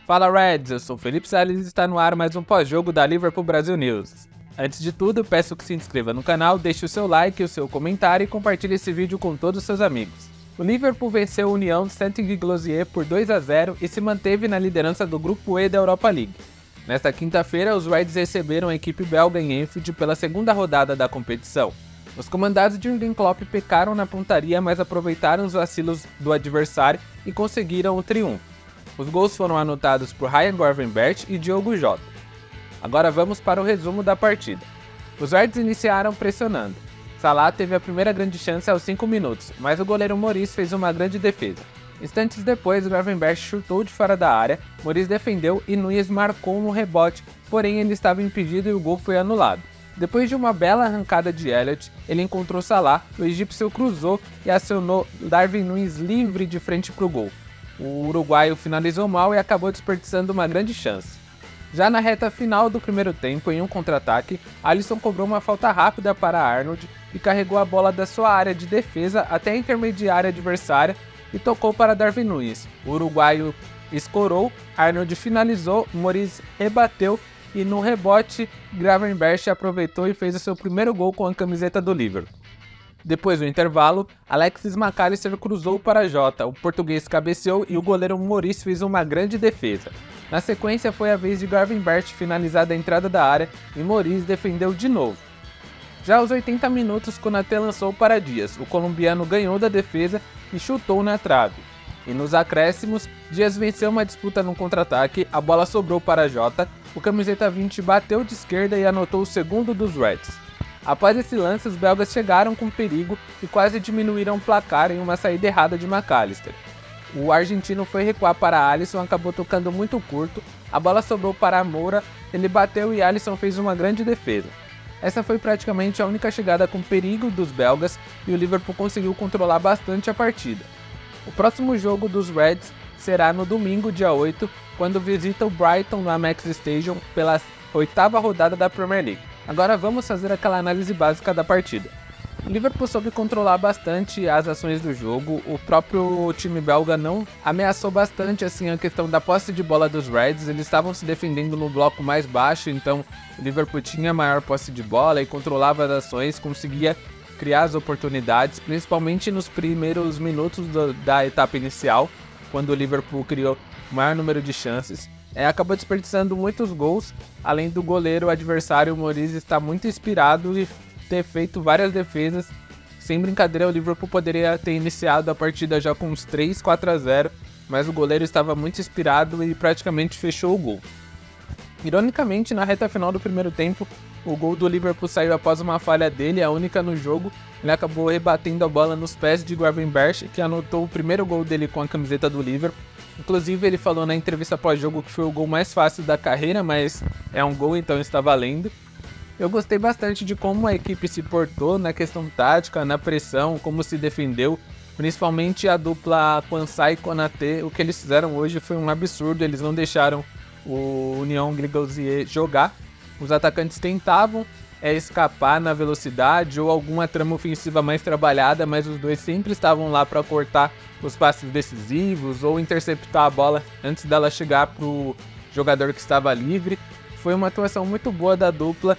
Fala Reds, eu sou Felipe Salles e está no ar mais um pós-jogo da Liverpool Brasil News. Antes de tudo, peço que se inscreva no canal, deixe o seu like, o seu comentário e compartilhe esse vídeo com todos os seus amigos. O Liverpool venceu a União Saint-Gilloise por 2-0 e se manteve na liderança do Grupo E da Europa League. Nesta quinta-feira, os Reds receberam a equipe belga em Anfield pela segunda rodada da competição. Os comandados de Jürgen Klopp pecaram na pontaria, mas aproveitaram os vacilos do adversário e conseguiram o triunfo. Os gols foram anotados por Ryan Gravenberch e Diogo Jota. Agora vamos para o resumo da partida. Os Reds iniciaram pressionando. Salah teve a primeira grande chance aos 5 minutos, mas o goleiro Maurice fez uma grande defesa. Instantes depois, Gravenberch chutou de fora da área, Maurice defendeu e Núñez marcou no rebote, porém ele estava impedido e o gol foi anulado. Depois de uma bela arrancada de Elliott, ele encontrou Salah, o egípcio cruzou e acionou Darwin Núñez livre de frente para o gol. O uruguaio finalizou mal e acabou desperdiçando uma grande chance. Já na reta final do primeiro tempo, em um contra-ataque, Alisson cobrou uma falta rápida para Arnold e carregou a bola da sua área de defesa até a intermediária adversária e tocou para Darwin Núñez. O uruguaio escorou, Arnold finalizou, Maurice rebateu e no rebote, Gravenberch aproveitou e fez o seu primeiro gol com a camiseta do Liverpool. Depois do intervalo, Alexis McAllister cruzou para Jota, o português cabeceou e o goleiro Maurice fez uma grande defesa. Na sequência foi a vez de Gravenberch finalizar da entrada da área e Maurice defendeu de novo. Já aos 80 minutos, Konaté lançou para Dias, o colombiano ganhou da defesa e chutou na trave. E nos acréscimos, Dias venceu uma disputa no contra-ataque, a bola sobrou para Jota, o camiseta 20 bateu de esquerda e anotou o segundo dos Reds. Após esse lance, os belgas chegaram com perigo e quase diminuíram o placar em uma saída errada de McAllister. O argentino foi recuar para Alisson, acabou tocando muito curto, a bola sobrou para Moura, ele bateu e Alisson fez uma grande defesa. Essa foi praticamente a única chegada com perigo dos belgas e o Liverpool conseguiu controlar bastante a partida. O próximo jogo dos Reds será no domingo, dia 8, quando visita o Brighton no Amex Stadium pela 8ª rodada da Premier League. Agora vamos fazer aquela análise básica da partida. O Liverpool soube controlar bastante as ações do jogo, o próprio time belga não ameaçou bastante assim a questão da posse de bola dos Reds, eles estavam se defendendo no bloco mais baixo, então o Liverpool tinha maior posse de bola e controlava as ações, conseguia criar as oportunidades, principalmente nos primeiros minutos da etapa inicial, quando o Liverpool criou o maior número de chances. Acabou desperdiçando muitos gols, além do goleiro adversário Maurice estar muito inspirado e ter feito várias defesas. Sem brincadeira, o Liverpool poderia ter iniciado a partida já com uns 3-4-0, mas o goleiro estava muito inspirado e praticamente fechou o gol. Ironicamente, na reta final do primeiro tempo, o gol do Liverpool saiu após uma falha dele, a única no jogo. Ele acabou rebatendo a bola nos pés de Gravenberch, que anotou o primeiro gol dele com a camiseta do Liverpool. Inclusive, ele falou na entrevista pós-jogo que foi o gol mais fácil da carreira, mas é um gol, então está valendo. Eu gostei bastante de como a equipe se portou na questão tática, na pressão, como se defendeu, principalmente a dupla Quansah e Konaté. O que eles fizeram hoje foi um absurdo, eles não deixaram o União Saint-Gilloise jogar. Os atacantes tentavam escapar na velocidade ou alguma trama ofensiva mais trabalhada, mas os dois sempre estavam lá para cortar os passes decisivos ou interceptar a bola antes dela chegar para o jogador que estava livre. Foi uma atuação muito boa da dupla.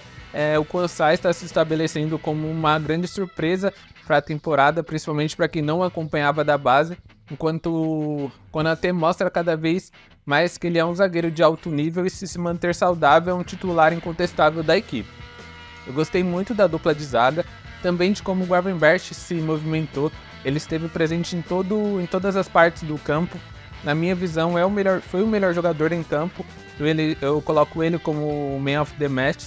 O Quansah está se estabelecendo como uma grande surpresa para a temporada, principalmente para quem não acompanhava da base, enquanto o Konaté mostra cada vez mais que ele é um zagueiro de alto nível e se manter saudável é um titular incontestável da equipe. Eu gostei muito da dupla de zaga, também de como o Gravenberch se movimentou, ele esteve presente em todas as partes do campo. Na minha visão, foi o melhor jogador em campo, eu coloco ele como o man of the match.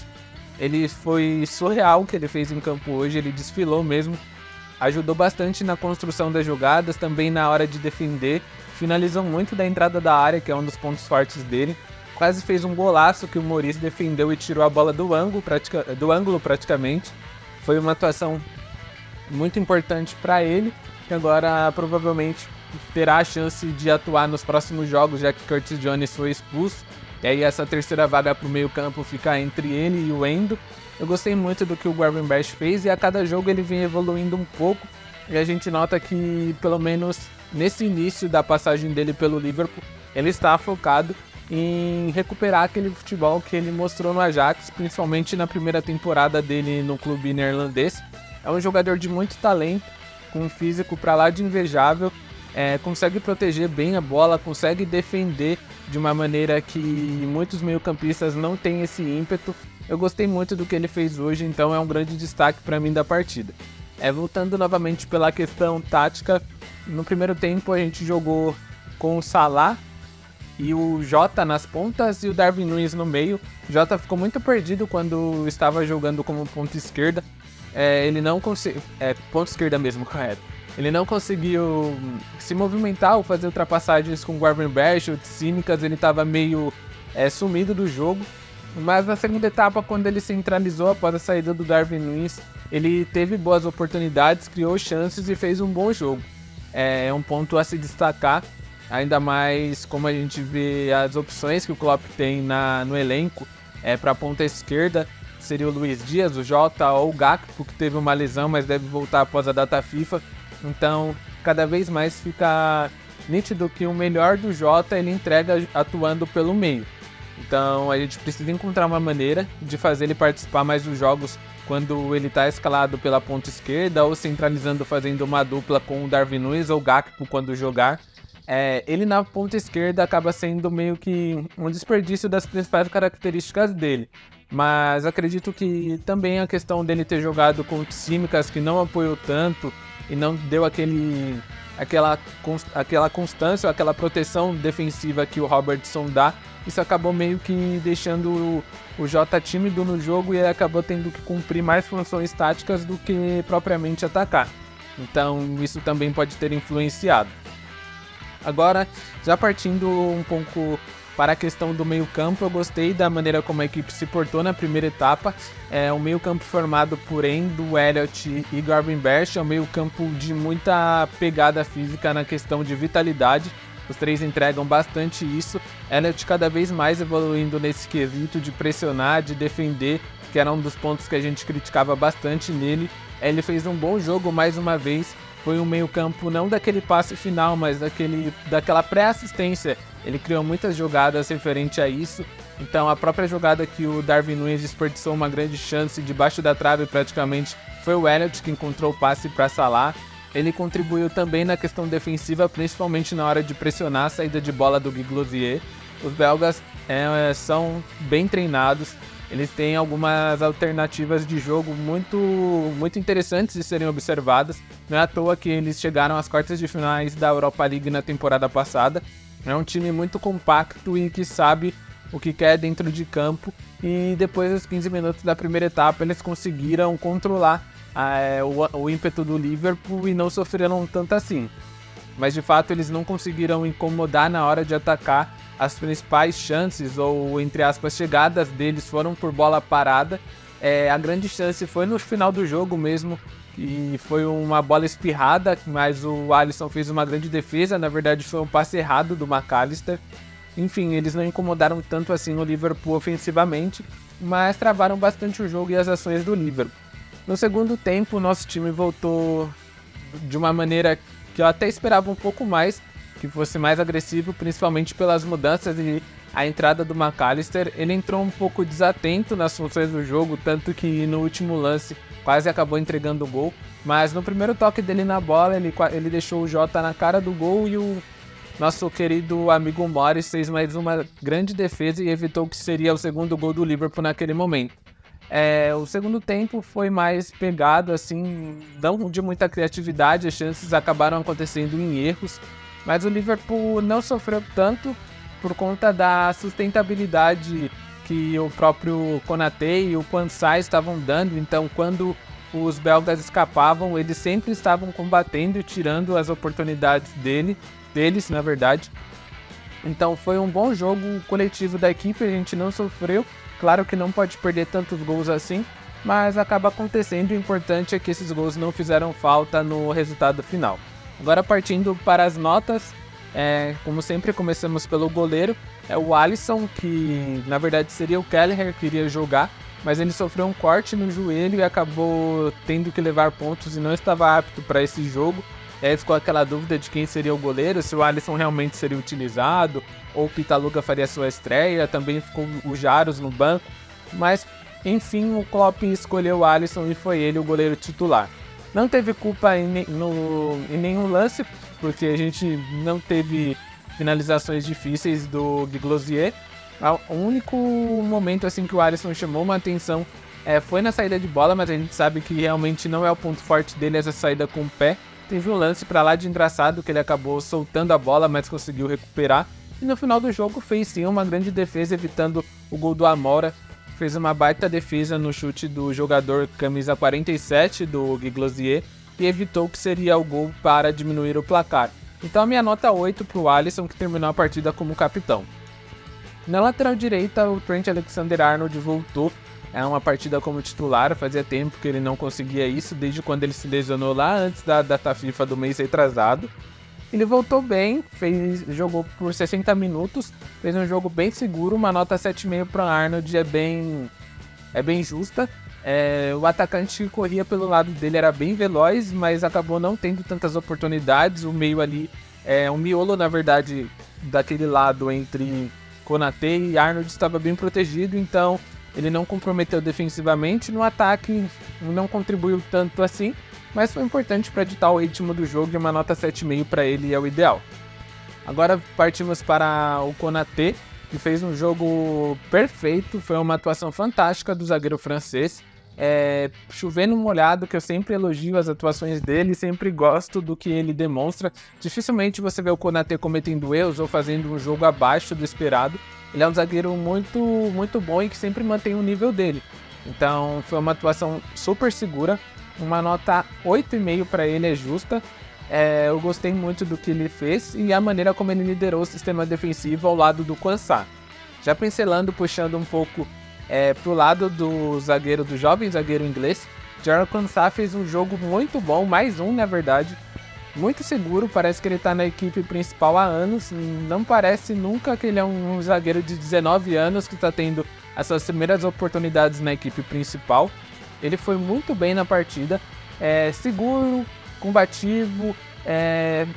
Ele foi surreal o que ele fez em campo hoje, ele desfilou mesmo, ajudou bastante na construção das jogadas, também na hora de defender, finalizou muito da entrada da área, que é um dos pontos fortes dele. Quase fez um golaço que o Maurice defendeu e tirou a bola do ângulo praticamente. Foi uma atuação muito importante para ele, que agora provavelmente terá a chance de atuar nos próximos jogos, já que Curtis Jones foi expulso. E aí essa terceira vaga para o meio campo fica entre ele e o Endo. Eu gostei muito do que o Gravenberch fez e a cada jogo ele vem evoluindo um pouco. E a gente nota que, pelo menos nesse início da passagem dele pelo Liverpool, ele está focado em recuperar aquele futebol que ele mostrou no Ajax, principalmente na primeira temporada dele no clube neerlandês. É um jogador de muito talento, com um físico para lá de invejável, consegue proteger bem a bola, consegue defender de uma maneira que muitos meio-campistas não têm esse ímpeto. Eu gostei muito do que ele fez hoje, então é um grande destaque para mim da partida. Voltando novamente pela questão tática, no primeiro tempo a gente jogou com o Salah e o Jota nas pontas e o Darwin Núñez no meio. O Jota ficou muito perdido quando estava jogando como ponta esquerda. Ele não conseguiu... ponta esquerda mesmo, correto. Ele não conseguiu se movimentar ou fazer ultrapassagens com o Gravenberch ou Tsimikas. Ele estava meio sumido do jogo. Mas na segunda etapa, quando ele centralizou após a saída do Darwin Núñez, ele teve boas oportunidades, criou chances e fez um bom jogo. É um ponto a se destacar, ainda mais como a gente vê as opções que o Klopp tem no elenco. Para a ponta esquerda seria o Luiz Dias, o Jota ou o Gakpo, que teve uma lesão, mas deve voltar após a data FIFA. Então, cada vez mais fica nítido que o melhor do Jota ele entrega atuando pelo meio. Então, a gente precisa encontrar uma maneira de fazer ele participar mais dos jogos quando ele está escalado pela ponta esquerda ou centralizando, fazendo uma dupla com o Darwin Núñez ou o Gakpo quando jogar. Ele na ponta esquerda acaba sendo meio que um desperdício das principais características dele. Mas acredito que também a questão dele ter jogado com o Tsimikas, que não apoiou tanto e não deu aquela constância, aquela proteção defensiva que o Robertson dá, isso acabou meio que deixando o Jota tímido no jogo e ele acabou tendo que cumprir mais funções táticas do que propriamente atacar. Então isso também pode ter influenciado. Agora, já partindo um pouco para a questão do meio-campo, eu gostei da maneira como a equipe se portou na primeira etapa. Um meio-campo formado por Endo, Elliott e Gravenberch, é um meio-campo de muita pegada física na questão de vitalidade. Os três entregam bastante isso. Elliott cada vez mais evoluindo nesse quesito de pressionar, de defender, que era um dos pontos que a gente criticava bastante nele. Ele fez um bom jogo mais uma vez. Foi um meio-campo não daquele passe final, mas daquela pré-assistência. Ele criou muitas jogadas referente a isso. Então a própria jogada que o Darwin Núñez desperdiçou uma grande chance debaixo da trave praticamente foi o Elliott que encontrou o passe para Salah. Ele contribuiu também na questão defensiva, principalmente na hora de pressionar a saída de bola do Guy Glossier. Os belgas são bem treinados. Eles têm algumas alternativas de jogo muito interessantes de serem observadas. Não é à toa que eles chegaram às quartas de finais da Europa League na temporada passada. É um time muito compacto e que sabe o que quer dentro de campo. E depois dos 15 minutos da primeira etapa, eles conseguiram controlar o ímpeto do Liverpool e não sofreram tanto assim. Mas de fato eles não conseguiram incomodar na hora de atacar. As principais chances, ou entre aspas, chegadas deles foram por bola parada. A grande chance foi no final do jogo mesmo, e foi uma bola espirrada, mas o Alisson fez uma grande defesa. Na verdade foi um passe errado do McAllister. Enfim, eles não incomodaram tanto assim o Liverpool ofensivamente, mas travaram bastante o jogo e as ações do Liverpool. No segundo tempo, o nosso time voltou de uma maneira que eu até esperava um pouco mais, que fosse mais agressivo, principalmente pelas mudanças e a entrada do McAllister. Ele entrou um pouco desatento nas funções do jogo, tanto que no último lance quase acabou entregando o gol. Mas no primeiro toque dele na bola, ele deixou o Jota na cara do gol e o nosso querido amigo Morris fez mais uma grande defesa e evitou que seria o segundo gol do Liverpool naquele momento. O segundo tempo foi mais pegado, assim, não de muita criatividade, as chances acabaram acontecendo em erros. Mas o Liverpool não sofreu tanto por conta da sustentabilidade que o próprio Konaté e o Quansah estavam dando. Então, quando os belgas escapavam, eles sempre estavam combatendo e tirando as oportunidades deles, na verdade. Então, foi um bom jogo coletivo da equipe, a gente não sofreu. Claro que não pode perder tantos gols assim, mas acaba acontecendo. O importante é que esses gols não fizeram falta no resultado final. Agora partindo para as notas, como sempre começamos pelo goleiro, o Alisson, que na verdade seria o Kelleher que iria jogar, mas ele sofreu um corte no joelho e acabou tendo que levar pontos e não estava apto para esse jogo. E aí ficou aquela dúvida de quem seria o goleiro, se o Alisson realmente seria utilizado, ou o Pitaluga faria sua estreia, também ficou o Jaros no banco, mas enfim o Klopp escolheu o Alisson e foi ele o goleiro titular. Não teve culpa em nenhum lance, porque a gente não teve finalizações difíceis do Giglozier. O único momento assim que o Alisson chamou uma atenção foi na saída de bola, mas a gente sabe que realmente não é o ponto forte dele essa saída com o pé. Teve um lance pra lá de engraçado que ele acabou soltando a bola, mas conseguiu recuperar. E no final do jogo fez sim uma grande defesa, evitando o gol do Amora. Fez uma baita defesa no chute do jogador camisa 47 do Giglozier e evitou que seria o gol para diminuir o placar. Então a minha nota 8 para o Alisson, que terminou a partida como capitão. Na lateral direita, o Trent Alexander-Arnold voltou a uma partida como titular. Fazia tempo que ele não conseguia isso, desde quando ele se lesionou lá antes da data FIFA do mês retrasado. Ele voltou bem, jogou por 60 minutos, fez um jogo bem seguro, uma nota 7,5 para o Arnold é bem justa. O atacante que corria pelo lado dele era bem veloz, mas acabou não tendo tantas oportunidades. O meio ali, o miolo na verdade daquele lado entre Konaté e Arnold estava bem protegido, então ele não comprometeu defensivamente. No ataque não contribuiu tanto assim, mas foi importante para ditar o ritmo do jogo e uma nota 7,5 para ele é o ideal. Agora partimos para o Konaté, que fez um jogo perfeito, foi uma atuação fantástica do zagueiro francês. Chovendo molhado, que eu sempre elogio as atuações dele, sempre gosto do que ele demonstra. Dificilmente você vê o Konaté cometendo erros ou fazendo um jogo abaixo do esperado. Ele é um zagueiro muito, muito bom e que sempre mantém o nível dele. Então foi uma atuação super segura. Uma nota 8,5 para ele é justa. Eu gostei muito do que ele fez e a maneira como ele liderou o sistema defensivo ao lado do Quansah. Já pincelando, puxando um pouco pro lado do jovem zagueiro inglês, Jarell Quansah fez um jogo muito bom, mais um na verdade, muito seguro. Parece que ele está na equipe principal há anos, não parece nunca que ele é um zagueiro de 19 anos que está tendo as suas primeiras oportunidades na equipe principal. Ele foi muito bem na partida, seguro, combativo,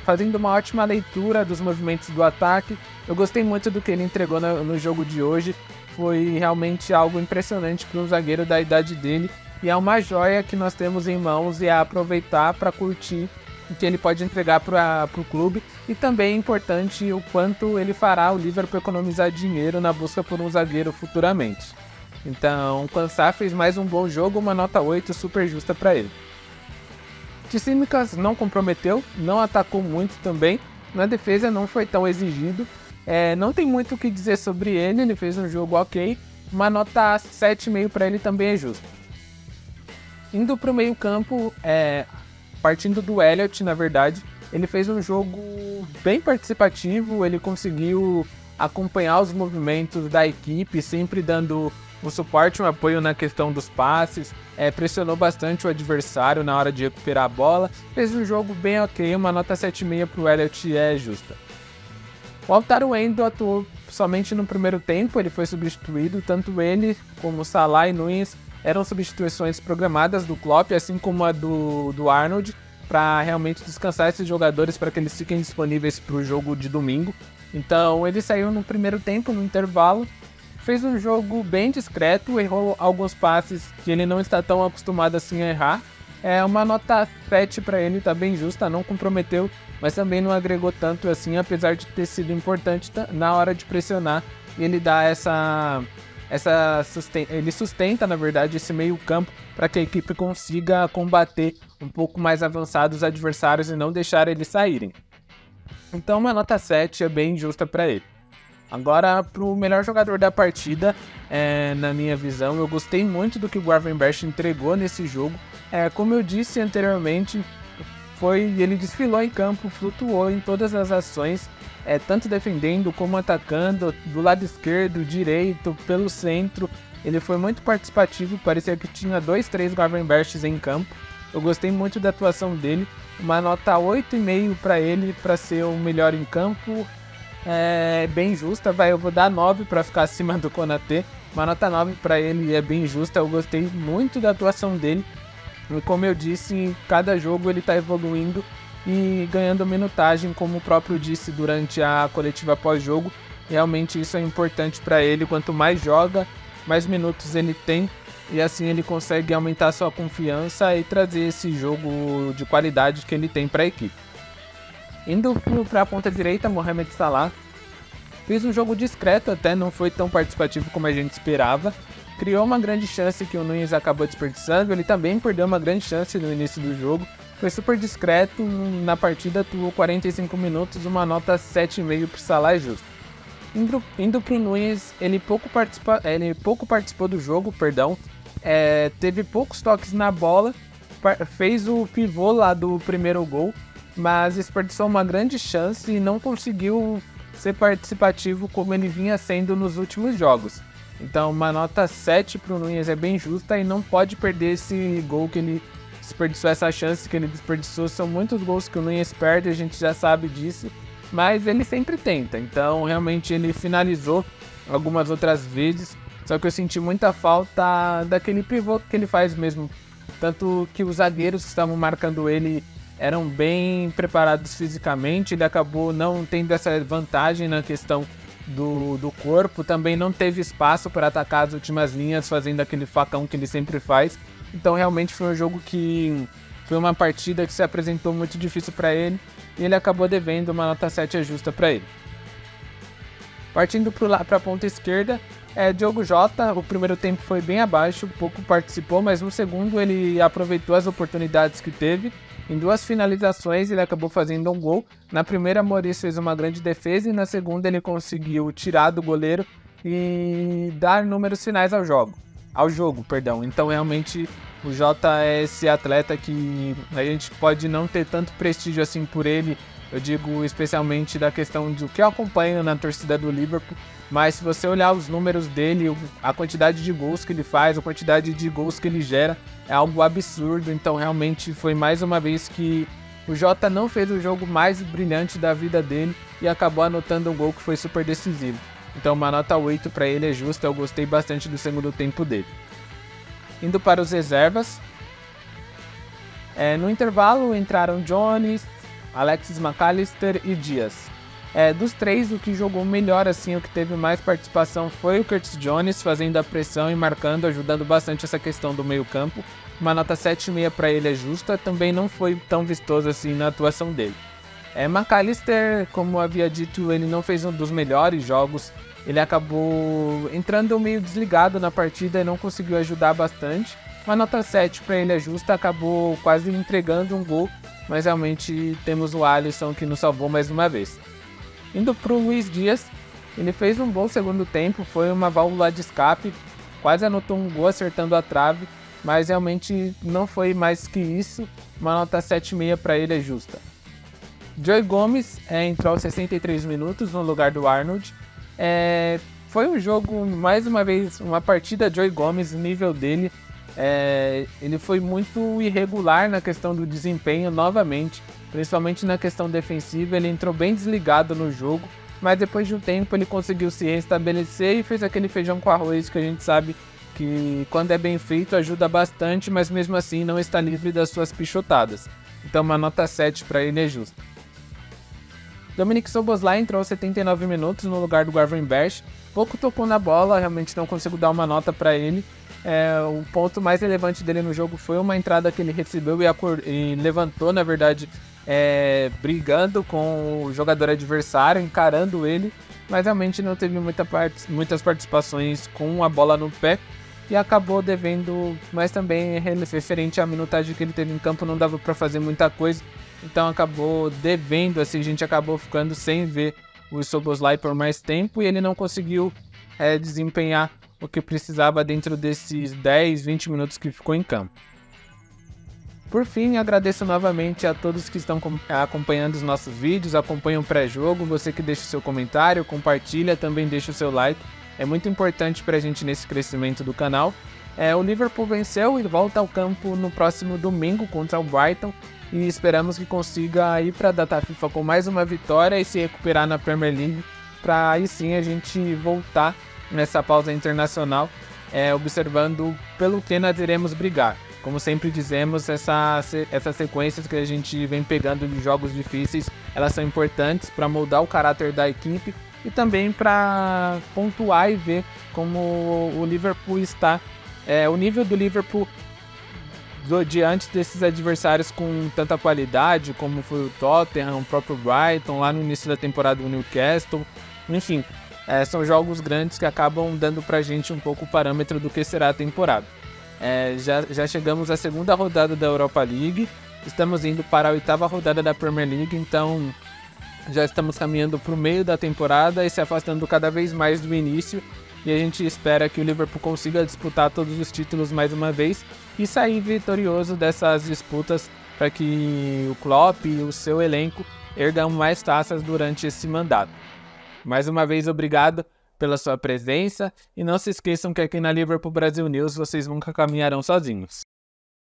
fazendo uma ótima leitura dos movimentos do ataque. Eu gostei muito do que ele entregou no jogo de hoje, foi realmente algo impressionante para um zagueiro da idade dele, e é uma joia que nós temos em mãos e é aproveitar para curtir o que ele pode entregar para o clube, e também é importante o quanto ele fará o Liverpool economizar dinheiro na busca por um zagueiro futuramente. Então, o Quansah fez mais um bom jogo, uma nota 8 super justa para ele. Tsimikas não comprometeu, não atacou muito também, na defesa não foi tão exigido. Não tem muito o que dizer sobre ele, ele fez um jogo ok, uma nota 7,5 para ele também é justo. Indo para o meio campo, partindo do Elliott, na verdade, ele fez um jogo bem participativo, ele conseguiu acompanhar os movimentos da equipe, sempre dando um suporte, um apoio na questão dos passes, pressionou bastante o adversário na hora de recuperar a bola, fez um jogo bem ok, uma nota 7,5 para o Elliott é justa. O Lautaro Endo atuou somente no primeiro tempo, ele foi substituído, tanto ele como Salah e Núñez eram substituições programadas do Klopp, assim como a do Arnold, para realmente descansar esses jogadores para que eles fiquem disponíveis para o jogo de domingo. Então ele saiu no primeiro tempo, no intervalo, fez um jogo bem discreto, errou alguns passes que ele não está tão acostumado assim a errar. Uma nota 7 para ele, tá bem justa, não comprometeu, mas também não agregou tanto assim, apesar de ter sido importante na hora de pressionar. Ele dá ele sustenta, na verdade, esse meio campo para que a equipe consiga combater um pouco mais avançados os adversários e não deixar eles saírem. Então uma nota 7 é bem justa para ele. Agora, para o melhor jogador da partida, na minha visão, eu gostei muito do que o Gravenberch entregou nesse jogo. Como eu disse anteriormente, ele desfilou em campo, flutuou em todas as ações, tanto defendendo como atacando, do lado esquerdo, direito, pelo centro. Ele foi muito participativo, parecia que tinha 2-3 Gravenberchs em campo. Eu gostei muito da atuação dele, uma nota 8,5 para ele, para ser o melhor em campo. Bem justa, eu vou dar 9 para ficar acima do Konaté, uma nota 9 para ele é bem justa. Eu gostei muito da atuação dele, e como eu disse, em cada jogo ele está evoluindo e ganhando minutagem, como o próprio disse durante a coletiva pós-jogo. Realmente isso é importante para ele, quanto mais joga, mais minutos ele tem, e assim ele consegue aumentar sua confiança e trazer esse jogo de qualidade que ele tem para a equipe. Indo para a ponta direita, Mohamed Salah fez um jogo discreto, até não foi tão participativo como a gente esperava. Criou uma grande chance que o Núñez acabou desperdiçando, ele também perdeu uma grande chance no início do jogo. Foi super discreto na partida, atuou 45 minutos, uma nota 7,5 para o Salah justo. Indo para o Núñez, ele pouco participou do jogo, teve poucos toques na bola, fez o pivô lá do primeiro gol, mas desperdiçou uma grande chance e não conseguiu ser participativo como ele vinha sendo nos últimos jogos. Então uma nota 7 para o Núñez é bem justa, e não pode perder esse gol que ele desperdiçou, essa chance que ele desperdiçou. São muitos gols que o Núñez perde, a gente já sabe disso, mas ele sempre tenta. Então realmente ele finalizou algumas outras vezes, só que eu senti muita falta daquele pivô que ele faz mesmo. Tanto que os zagueiros que estavam marcando ele eram bem preparados fisicamente, ele acabou não tendo essa vantagem na questão do corpo, também não teve espaço para atacar as últimas linhas, fazendo aquele facão que ele sempre faz. Então realmente foi um jogo que foi uma partida que se apresentou muito difícil para ele, e ele acabou devendo uma nota 7 justa para ele. Partindo para a ponta esquerda, Diogo Jota. O primeiro tempo foi bem abaixo, pouco participou, mas no segundo ele aproveitou as oportunidades que teve. Em 2 finalizações ele acabou fazendo um gol. Na primeira, Maurício fez uma grande defesa, e na segunda ele conseguiu tirar do goleiro e dar números finais ao jogo. Então realmente o Jota é esse atleta que a gente pode não ter tanto prestígio assim por ele. Eu digo especialmente da questão do que eu acompanho na torcida do Liverpool, mas se você olhar os números dele, a quantidade de gols que ele faz, a quantidade de gols que ele gera, é algo absurdo. Então realmente foi mais uma vez que o Jota não fez o jogo mais brilhante da vida dele e acabou anotando um gol que foi super decisivo. Então uma nota 8 para ele é justa, eu gostei bastante do segundo tempo dele. Indo para os reservas, no intervalo entraram Jones, Alexis McAllister e Dias. Dos 3, o que jogou melhor, assim, o que teve mais participação foi o Curtis Jones, fazendo a pressão e marcando, ajudando bastante essa questão do meio campo. Uma nota 7,5 para ele é justa, também não foi tão vistoso assim na atuação dele. McAllister, como eu havia dito, ele não fez um dos melhores jogos, ele acabou entrando meio desligado na partida e não conseguiu ajudar bastante. Uma nota 7 para ele é justa, acabou quase entregando um gol, mas realmente temos o Alisson que nos salvou mais uma vez. Indo para o Luiz Dias, ele fez um bom segundo tempo, foi uma válvula de escape, quase anotou um gol acertando a trave, mas realmente não foi mais que isso, uma nota 7,5 para ele é justa. Joey Gomes entrou aos 63 minutos no lugar do Arnold. Foi um jogo, mais uma vez, uma partida Joey Gomes, o nível dele. Ele foi muito irregular na questão do desempenho novamente, principalmente na questão defensiva. Ele entrou bem desligado no jogo, mas depois de um tempo ele conseguiu se restabelecer e fez aquele feijão com arroz que a gente sabe que quando é bem feito ajuda bastante, mas mesmo assim não está livre das suas pichotadas. Então uma nota 7 para ele é justa. Dominic Szoboszlai entrou aos 79 minutos no lugar do Gravenberch. Pouco tocou na bola, realmente não consigo dar uma nota para ele. O ponto mais relevante dele no jogo foi uma entrada que ele recebeu e levantou, na verdade, brigando com o jogador adversário, encarando ele, mas realmente não teve muitas participações com a bola no pé e acabou devendo, mas também referente à minutagem que ele teve em campo não dava para fazer muita coisa, então acabou devendo, assim, a gente acabou ficando sem ver o Szoboszlai por mais tempo e ele não conseguiu desempenhar o que precisava dentro desses 10, 20 minutos que ficou em campo. Por fim, agradeço novamente a todos que estão acompanhando os nossos vídeos, acompanham o pré-jogo, você que deixa o seu comentário, compartilha, também deixa o seu like, é muito importante pra gente nesse crescimento do canal. O Liverpool venceu e volta ao campo no próximo domingo contra o Brighton e esperamos que consiga ir para a data FIFA com mais uma vitória e se recuperar na Premier League, para aí sim a gente voltar nessa pausa internacional, observando pelo que nós iremos brigar. Como sempre dizemos, essas sequências que a gente vem pegando de jogos difíceis, elas são importantes para moldar o caráter da equipe e também para pontuar e ver como o Liverpool está. O nível do Liverpool diante desses adversários com tanta qualidade, como foi o Tottenham, o próprio Brighton, lá no início da temporada do Newcastle. Enfim, são jogos grandes que acabam dando pra gente um pouco o parâmetro do que será a temporada. Já chegamos à segunda rodada da Europa League, estamos indo para a oitava rodada da Premier League, então já estamos caminhando para o meio da temporada e se afastando cada vez mais do início, e a gente espera que o Liverpool consiga disputar todos os títulos mais uma vez e sair vitorioso dessas disputas para que o Klopp e o seu elenco ergam mais taças durante esse mandato. Mais uma vez, obrigado pela sua presença e não se esqueçam que aqui na Liverpool Brasil News vocês nunca caminharão sozinhos.